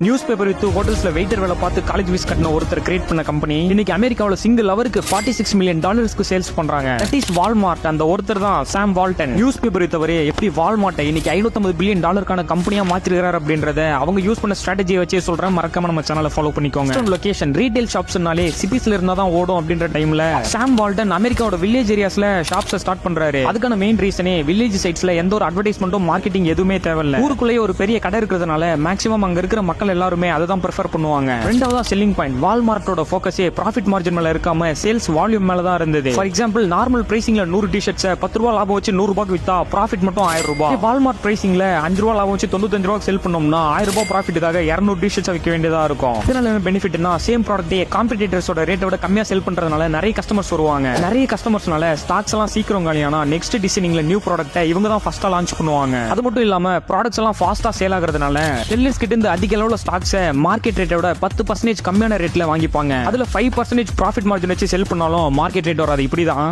News paper with ஹோட்டல்ஸ்ல waiter வேலை பார்த்து college fees கட்டின ஒருத்தர் கிரியேட் பண்ண கம்பெனி இன்னைக்கு அமெரிக்காவில் சிங்கிள் அவருக்கு $46 மில்லியன் சேல்ஸ் பண்றாங்க. That is Walmart. அந்த ஒருத்தர் தான் சாம் வால்டன். நியூஸ் பேப்பர் வித்தவரே எப்படி வால்மார்ட்டை இன்னைக்கு $550 பில்லியன் கம்பெனியா மாத்திருக்காரு அப்படின்றத அவங்க யூஸ் பண்ண ஸ்ட்ராட்டஜியை வச்சே சொல்றேன். மறக்காம நம்ம சேனலை ஃபாலோ பண்ணிக்கோங்க. லொகேஷன் ரீட்டைல் ஷாப்ஸ்னாலே சிட்டிஸ்ல இருந்தா தான் ஓடும் அப்படின்ற டைம்ல சாம் வால்டன் அமெரிக்காவோட வில்லேஜ் ஏரியாஸ்ல ஷாப்ஸ் ஸ்டார்ட் பண்றாரு. அதுக்கான மெயின் ரீசனே வில்லேஜ் சைட்ஸ்ல எந்த ஒரு அட்வர்டைஸ்மெண்ட்டும் மார்க்கெட்டிங் எதுவுமே தேவையில்ல. ஊருக்குள்ளேயே ஒரு பெரிய கடை இருக்கிறதுனால மேக்ஸிமம் அங்க இருக்கிற மக்கள் எல்லாருமே அதை தான் ப்ரிஃபர் பண்ணுவாங்க. ரெண்டாவதா செல்லிங் பாயிண்ட். வால்மார்ட்டோட ஃபோக்கஸே ப்ராஃபிட் மார்ஜின் மேல இருக்காம சேல்ஸ் வால்யூம் மேல தான் இருந்தது. ஃபார் எக்ஸாம்பிள் நார்மல் பிரைசிங்ல 100 டிஷர்ட்ஸ் $10 லாபம் வச்சு $100 வித்தா ப்ராஃபிட் மட்டும் $1000. வால்மார்ட் பிரைசிங்ல $5 லாபம் வச்சு $95 செல் பண்ணோம்னா $1000 ப்ராஃபிட்டுக்காக 200 டிஷர்ட்ஸ் விற்க வேண்டியதா இருக்கும். இதனால பெனிஃபிட்னா சேம் ப்ராடக்ட்டே காம்படிட்டர்ஸோட ரேட்டை விட கம்மியா செல் பண்றதுனால நிறைய கஸ்டமர்ஸ் வருவாங்க. நிறைய கஸ்டமர்ஸ்னால ஸ்டாக்ஸ் எல்லாம் சீக்கிரம் காலியானா நெக்ஸ்ட் டிசைனிங்ல நியூ ப்ராடக்ட்டை இவங்க தான் ஃபர்ஸ்டா லான்ச் பண்ணுவாங்க. அது மட்டும் இல்லாம ப்ராடக்ட்ஸ் எல்லாம் ஃபாஸ்டா சேல் ஆகுறதுனால செல்லர்ஸ் கிட்ட இருந்து அதிக அளவுல ஸ்டாக்ஸ் மார்க்கெட் ரேட்டை விட 10% கம்மியான ரேட்ல வாங்கிப்பாங்க. அதுல 5% ப்ராஃபிட் மார்ஜின் வச்சு செல் பண்ணாலும் மார்க்கெட் ரேட் வராது. இப்படிதான்